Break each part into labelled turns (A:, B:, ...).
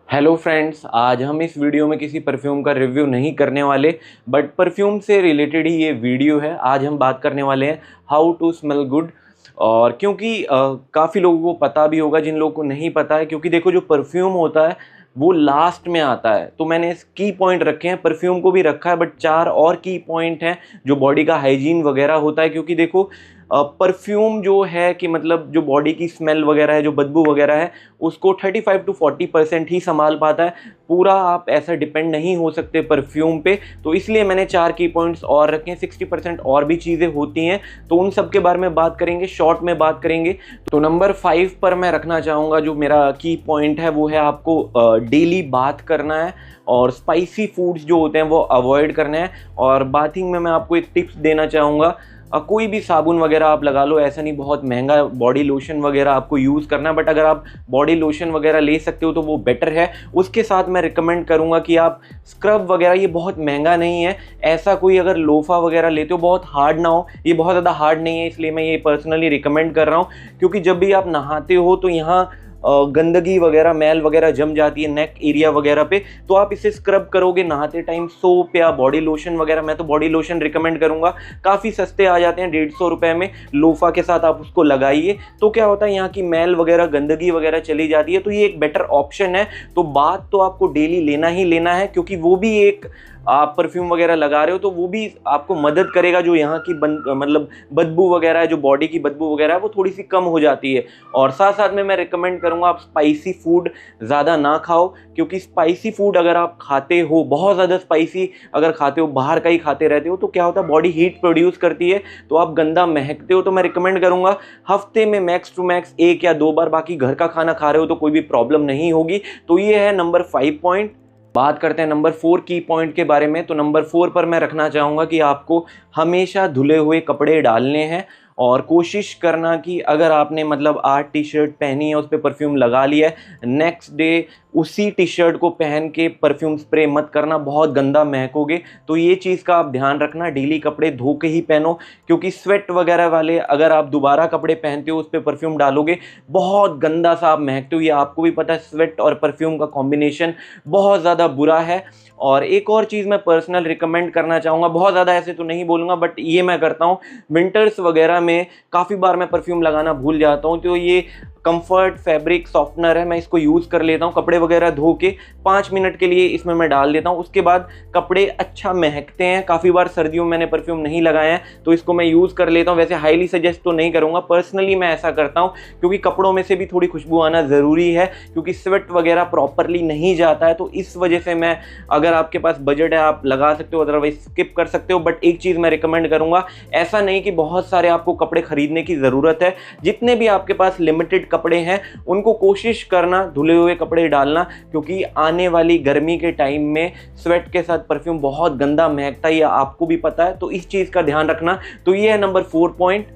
A: Hello friends, आज हम इस वीडियो में किसी परफ्यूम का रिव्यू नहीं करने वाले, बट परफ्यूम से रिलेटेड ही ये वीडियो है। आज हम बात करने वाले हैं हाउ टू स्मेल गुड। और क्योंकि काफ़ी लोगों को पता भी होगा, जिन लोगों को नहीं पता है, क्योंकि देखो जो परफ्यूम होता है वो लास्ट में आता है। तो मैंने इस की पॉइंट रखे हैं, परफ्यूम को भी रखा है, बट 4 और की पॉइंट हैं जो बॉडी का हाइजीन वगैरह होता है। क्योंकि देखो परफ्यूम जो है कि मतलब जो बॉडी की स्मेल वगैरह है, जो बदबू वगैरह है, उसको 35 to 40% ही संभाल पाता है। पूरा आप ऐसा डिपेंड नहीं हो सकते परफ्यूम पे। तो इसलिए मैंने 4 की पॉइंट्स और रखे हैं। 60% और भी चीज़ें होती हैं, तो उन सब के बारे में बात करेंगे, शॉर्ट में बात करेंगे। तो नंबर 5 पर मैं रखना चाहूँगा, जो मेरा की पॉइंट है वो है आपको डेली बात करना है और स्पाइसी फूड्स जो होते हैं वो अवॉइड करने हैं। और बाथिंग में मैं आपको एक टिप्स देना चाहूँगा, कोई भी साबुन वगैरह आप लगा लो, ऐसा नहीं बहुत महंगा बॉडी लोशन वगैरह आपको यूज़ करना है, बट अगर आप बॉडी लोशन वगैरह ले सकते हो तो वो बेटर है। उसके साथ मैं रिकमेंड करूँगा कि आप स्क्रब वगैरह, ये बहुत महंगा नहीं है, ऐसा कोई अगर लोफा वगैरह लेते हो बहुत हार्ड ना हो, ये बहुत ज़्यादा हार्ड नहीं है, इसलिए मैं ये पर्सनली रिकमेंड कर रहा हूँ। क्योंकि जब भी आप नहाते हो तो यहाँ गंदगी वगैरह, मैल वगैरह जम जाती है नेक एरिया वगैरह पे, तो आप इसे स्क्रब करोगे नहाते टाइम सोप या बॉडी लोशन वगैरह। मैं तो बॉडी लोशन रिकमेंड करूंगा, काफ़ी सस्ते आ जाते हैं, 150 रुपये में। लोफा के साथ आप उसको लगाइए तो क्या होता है, यहाँ की मैल वगैरह, गंदगी वगैरह चली जाती है, तो ये एक बेटर ऑप्शन है। तो बात तो आपको डेली लेना ही लेना है, क्योंकि वो भी एक, आप परफ्यूम वगैरह लगा रहे हो तो वो भी आपको मदद करेगा। जो यहाँ की मतलब बदबू वगैरह है, जो बॉडी की बदबू वगैरह है, वो थोड़ी सी कम हो जाती है। और साथ साथ में मैं रिकमेंड करूँगा आप स्पाइसी फूड ज़्यादा ना खाओ, क्योंकि स्पाइसी फूड अगर आप खाते हो, बहुत ज़्यादा स्पाइसी अगर खाते हो, बाहर का ही खाते रहते हो, तो क्या होता है, बॉडी हीट प्रोड्यूस करती है, तो आप गंदा महकते हो। तो मैं रिकमेंड करूँगा हफ्ते में मैक्स टू मैक्स 1 या 2 बार, बाकी घर का खाना खा रहे हो तो कोई भी प्रॉब्लम नहीं होगी। तो ये है नंबर 5 पॉइंट। बात करते हैं नंबर 4 की पॉइंट के बारे में। तो नंबर 4 पर मैं रखना चाहूँगा कि आपको हमेशा धुले हुए कपड़े डालने हैं और कोशिश करना कि अगर आपने मतलब आज टी शर्ट पहनी है, उस पर परफ्यूम लगा लिया है, नेक्स्ट डे उसी टी शर्ट को पहन के परफ्यूम स्प्रे मत करना, बहुत गंदा महकोगे। तो ये चीज़ का आप ध्यान रखना, डेली कपड़े धो के ही पहनो, क्योंकि स्वेट वगैरह वाले अगर आप दोबारा कपड़े पहनते हो, उस पर परफ्यूम डालोगे, बहुत गंदा सा आप महकते हो। ये आपको भी पता है, स्वेट और परफ्यूम का कॉम्बिनेशन बहुत ज़्यादा बुरा है। और एक और चीज़ मैं पर्सनल रिकमेंड करना चाहूँगा, बहुत ज़्यादा ऐसे तो नहीं बोलूँगा, बट ये मैं करता हूँ, विंटर्स वगैरह में काफ़ी बार मैं परफ्यूम लगाना भूल जाता हूँ, तो ये कंफर्ट फैब्रिक सॉफ्टनर है, मैं इसको यूज़ कर लेता हूँ। कपड़े वगैरह धो के 5 मिनट के लिए इसमें मैं डाल देता हूँ, उसके बाद कपड़े अच्छा महकते हैं। काफ़ी बार सर्दियों में मैंने परफ्यूम नहीं लगाया है, तो इसको मैं यूज़ कर लेता हूँ। वैसे हाईली सजेस्ट तो नहीं करूँगा, पर्सनली मैं ऐसा करता हूँ, क्योंकि कपड़ों में से भी थोड़ी खुशबू आना ज़रूरी है, क्योंकि स्वेट वगैरह प्रॉपरली नहीं जाता है। तो इस वजह से मैं, अगर आपके पास बजट है आप लगा सकते हो, अदरवाइज स्किप कर सकते हो। बट एक चीज़ मैं रिकमेंड करूँगा, ऐसा नहीं कि बहुत सारे आपको कपड़े खरीदने की ज़रूरत है, जितने भी आपके पास लिमिटेड कपड़े हैं उनको कोशिश करना धुले हुए कपड़े डालना, क्योंकि आने वाली गर्मी के टाइम में स्वेट के साथ परफ्यूम बहुत गंदा महकता है, ये आपको भी पता है, तो इस चीज़ का ध्यान रखना। तो ये है नंबर 4 पॉइंट।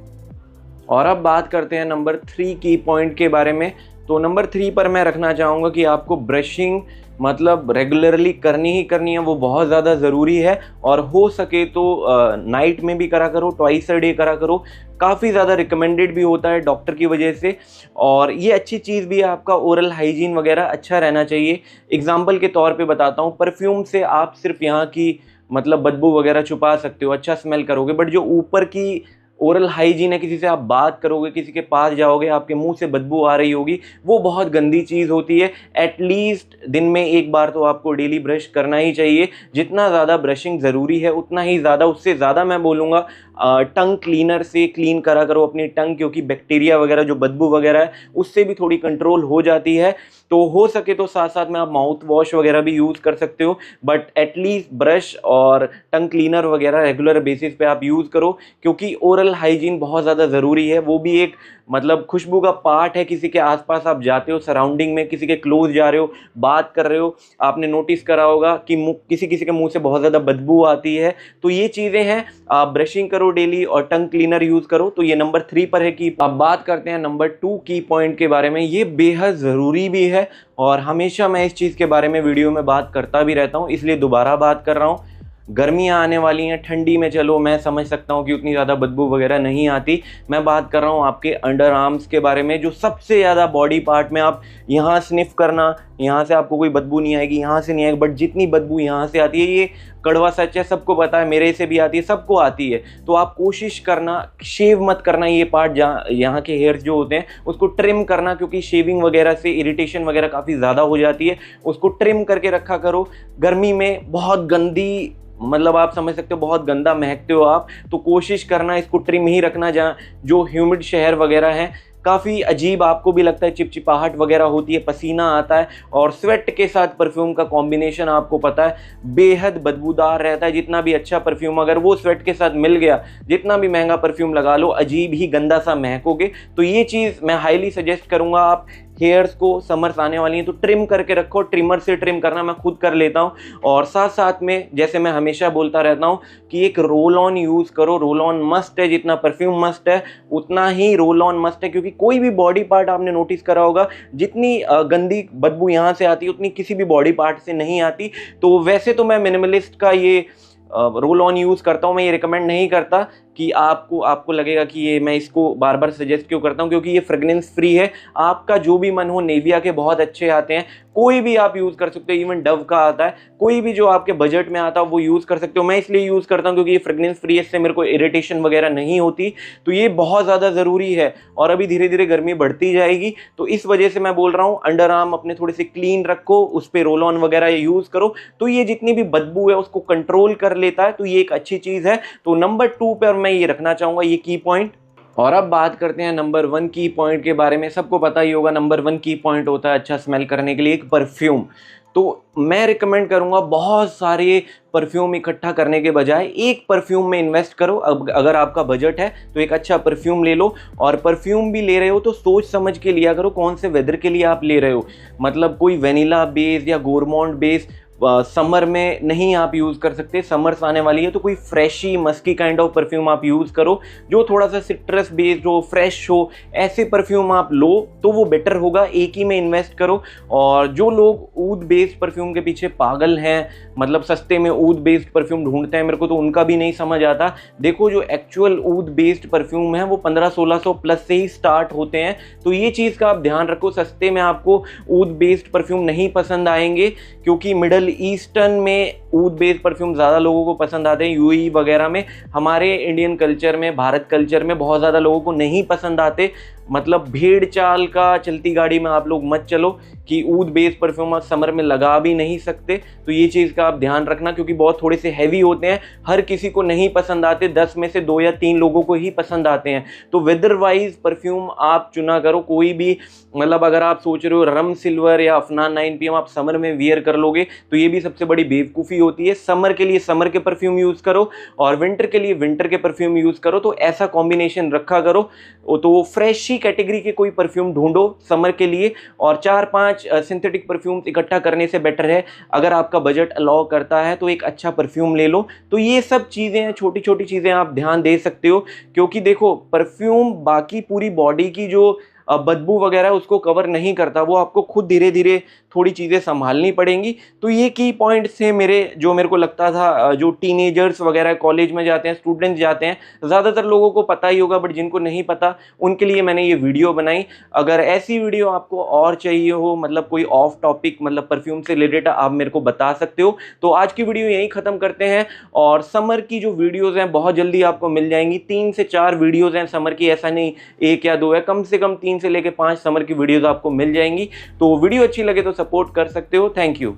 A: और अब बात करते हैं नंबर 3 की पॉइंट के बारे में। तो नंबर 3 पर मैं रखना चाहूँगा कि आपको ब्रशिंग मतलब रेगुलरली करनी ही करनी है, वो बहुत ज़्यादा ज़रूरी है। और हो सके तो नाइट में भी करा करो, ट्वाइस अ डे करा करो, काफ़ी ज़्यादा रिकमेंडेड भी होता है डॉक्टर की वजह से। और ये अच्छी चीज़ भी है, आपका ओरल हाइजीन वगैरह अच्छा रहना चाहिए। एग्जाम्पल के तौर पे बताता हूँ, परफ्यूम से आप सिर्फ यहाँ की मतलब बदबू वगैरह छुपा सकते हो, अच्छा स्मेल करोगे, बट जो ऊपर की ओरल हाइजीन है, किसी से आप बात करोगे, किसी के पास जाओगे, आपके मुंह से बदबू आ रही होगी, वो बहुत गंदी चीज़ होती है। एटलीस्ट दिन में 1 बार तो आपको डेली ब्रश करना ही चाहिए। जितना ज़्यादा ब्रशिंग ज़रूरी है उतना ही ज़्यादा, उससे ज़्यादा मैं बोलूँगा टंग क्लीनर से क्लीन करा करो अपनी टंग, क्योंकि बैक्टीरिया वगैरह, जो बदबू वगैरह है, उससे भी थोड़ी कंट्रोल हो जाती है। तो हो सके तो साथ साथ में आप माउथ वॉश वगैरह भी यूज़ कर सकते हो, बट एटलीस्ट ब्रश और टंग क्लीनर वगैरह रेगुलर बेसिस पे आप यूज़ करो, क्योंकि ओरल हाइजीन बहुत ज़्यादा ज़रूरी है। वो भी एक मतलब खुशबू का पार्ट है। किसी के आसपास आप जाते हो, सराउंडिंग में किसी के क्लोज जा रहे हो, बात कर रहे हो, आपने नोटिस करा होगा कि किसी किसी के मुंह से बहुत ज़्यादा बदबू आती है। तो ये चीज़ें हैं, आप ब्रशिंग करो डेली और टंग क्लीनर यूज़ करो। तो ये नंबर 3 पर है। कि अब बात करते हैं नंबर 2 की पॉइंट के बारे में। ये बेहद ज़रूरी भी है और हमेशा मैं इस चीज़ के बारे में वीडियो में बात करता भी रहता हूँ, इसलिए दोबारा बात कर रहा हूँ। गर्मियाँ आने वाली हैं, ठंडी में चलो मैं समझ सकता हूँ कि उतनी ज़्यादा बदबू वगैरह नहीं आती। मैं बात कर रहा हूँ आपके अंडर आर्म्स के बारे में, जो सबसे ज़्यादा बॉडी पार्ट में आप यहाँ स्निफ करना, यहाँ से आपको कोई बदबू नहीं आएगी, यहाँ से नहीं आएगी, बट जितनी बदबू यहाँ से आती है ये कड़वा सच है, सबको पता है, मेरे से भी आती है, सबको आती है। तो आप कोशिश करना शेव मत करना ये पार्ट, जहाँ यहाँ के हेयर्स जो होते हैं उसको ट्रिम करना, क्योंकि शेविंग वगैरह से इरिटेशन वगैरह काफ़ी ज़्यादा हो जाती है। उसको ट्रिम करके रखा करो। गर्मी में बहुत गंदी, मतलब आप समझ सकते हो बहुत गंदा महकते हो आप, तो कोशिश करना इसको ट्रिम ही रखना। जहाँ जो ह्यूमिड शहर वगैरह है, काफ़ी अजीब आपको भी लगता है, चिपचिपाहट वगैरह होती है, पसीना आता है, और स्वेट के साथ परफ्यूम का कॉम्बिनेशन आपको पता है बेहद बदबूदार रहता है। जितना भी अच्छा परफ्यूम अगर वो स्वेट के साथ मिल गया, जितना भी महंगा परफ्यूम लगा लो, अजीब ही गंदा सा महकोगे। तो ये चीज़ मैं हाईली सजेस्ट करूँगा, आप हेयर्स को, समर्स आने वाली हैं तो ट्रिम करके रखो, ट्रिमर से ट्रिम करना, मैं खुद कर लेता हूँ। और साथ साथ में जैसे मैं हमेशा बोलता रहता हूँ कि एक रोल ऑन यूज़ करो। रोल ऑन मस्ट है, जितना परफ्यूम मस्ट है उतना ही रोल ऑन मस्ट है, क्योंकि कोई भी बॉडी पार्ट आपने नोटिस करा होगा, जितनी गंदी बदबू यहाँ से आती है उतनी किसी भी बॉडी पार्ट से नहीं आती। तो वैसे तो मैं मिनिमलिस्ट का ये रोल ऑन यूज़ करता हूँ, मैं ये रिकमेंड नहीं करता कि आपको लगेगा कि ये मैं इसको बार बार सजेस्ट क्यों करता हूँ, क्योंकि ये फ्रेगनेंस फ्री है। आपका जो भी मन हो, नेविया के बहुत अच्छे आते हैं, कोई भी आप यूज़ कर सकते हो, इवन डव का आता है, कोई भी जो आपके बजट में आता है वो यूज़ कर सकते हो। मैं इसलिए यूज़ करता हूँ क्योंकि ये फ्रेगनेंस फ्री है, इससे मेरे को इरिटेशन वगैरह नहीं होती। तो ये बहुत ज़्यादा ज़रूरी है, और अभी धीरे धीरे गर्मी बढ़ती जाएगी, तो इस वजह से मैं बोल रहा हूँ अंडर आर्म अपने थोड़े से क्लीन रखो, उस पर रोल ऑन वगैरह यूज़ करो, तो ये जितनी भी बदबू है उसको कंट्रोल कर लेता है। तो ये एक अच्छी चीज़ है। तो नंबर 2 पर मैं ये रखना चाहूँगा, ये की पॉइंट। और अब बात करते हैं नंबर 1 की पॉइंट के बारे में। सबको पता ही होगा नंबर 1 की पॉइंट होता है अच्छा स्मेल करने के लिए एक परफ्यूम। तो मैं रिकमेंड करूंगा बहुत सारे परफ्यूम इकट्ठा करने के बजाय एक परफ्यूम में इन्वेस्ट करो। अगर आपका बजट है तो एक अच्छा परफ्यूम ले लो, और परफ्यूम भी ले रहे हो तो सोच समझ के लिया करो कौन से वेदर के लिए आप ले रहे हो। मतलब कोई वेनिला बेस या गोरमॉन्ड बेस समर में नहीं आप यूज़ कर सकते, समर्स आने वाली है, तो कोई freshy musky kind of perfume आप यूज़ करो, जो थोड़ा सा सिट्रस बेस्ड हो, फ्रेश हो, ऐसे परफ्यूम आप लो तो वो बेटर होगा। एक ही में इन्वेस्ट करो। और जो लोग ऊद बेस्ड परफ्यूम के पीछे पागल हैं, मतलब सस्ते में ऊद बेस्ड परफ्यूम ढूंढते हैं, मेरे को तो उनका भी नहीं समझ आता। देखो जो एक्चुअल ऊद बेस्ड परफ्यूम है वो 1500-1600 प्लस से ही स्टार्ट होते हैं। तो ये चीज़ का आप ध्यान रखो, सस्ते में आपको ऊद बेस्ड परफ्यूम नहीं पसंद आएंगे, क्योंकि मिडल ईस्टर्न में ऊद बेस्ड परफ्यूम ज़्यादा लोगों को पसंद आते हैं, यूएई वगैरह में। हमारे इंडियन कल्चर में, भारत कल्चर में बहुत ज़्यादा लोगों को नहीं पसंद आते। मतलब भेड़ चाल का चलती गाड़ी में आप लोग मत चलो कि ऊद बेस्ड परफ्यूम आप समर में लगा भी नहीं सकते। तो ये चीज़ का आप ध्यान रखना, क्योंकि बहुत थोड़े से हैवी होते हैं, हर किसी को नहीं पसंद आते, 10 में से 2 या 3 लोगों को ही पसंद आते हैं। तो वेदर वाइज परफ्यूम आप चुना करो कोई भी। मतलब अगर आप सोच रहे हो रम सिल्वर या अफनान 9PM आप समर में वियर कर लोगे, तो ये भी सबसे बड़ी बेवकूफ़ी होती है। समर के लिए समर के परफ्यूम यूज़ करो, और विंटर के लिए विंटर के परफ्यूम यूज़ करो। तो ऐसा कॉम्बिनेशन रखा करो। तो फ्रेश कैटेगरी के कोई परफ्यूम ढूंढो समर के लिए, और 4-5 सिंथेटिक परफ्यूम्स इकट्ठा करने से बेटर है अगर आपका बजट अलाउ करता है तो एक अच्छा परफ्यूम ले लो। तो ये सब चीज़ें, छोटी छोटी चीज़ें आप ध्यान दे सकते हो, क्योंकि देखो परफ्यूम बाकी पूरी बॉडी की जो बदबू वगैरह उसको कवर नहीं करता, वो आपको खुद धीरे धीरे थोड़ी चीज़ें संभालनी पड़ेंगी। तो ये की पॉइंट थे मेरे, जो मेरे को लगता था जो टीनेजर्स वगैरह कॉलेज में जाते हैं, स्टूडेंट्स जाते हैं, ज़्यादातर लोगों को पता ही होगा, बट जिनको नहीं पता उनके लिए मैंने ये वीडियो बनाई। अगर ऐसी वीडियो आपको और चाहिए हो, मतलब कोई ऑफ टॉपिक, मतलब परफ्यूम से रिलेटेड, आप मेरे को बता सकते हो। तो आज की वीडियो यहीं ख़त्म करते हैं, और समर की जो वीडियोज़ हैं बहुत जल्दी आपको मिल जाएंगी। 3 से 4 वीडियोज़ हैं समर की, ऐसा नहीं 1 या 2 है, कम से कम 3 से लेकर 5 समर की वीडियोज़ आपको मिल जाएंगी। तो वीडियो अच्छी लगे तो सपोर्ट कर सकते हो। Thank you.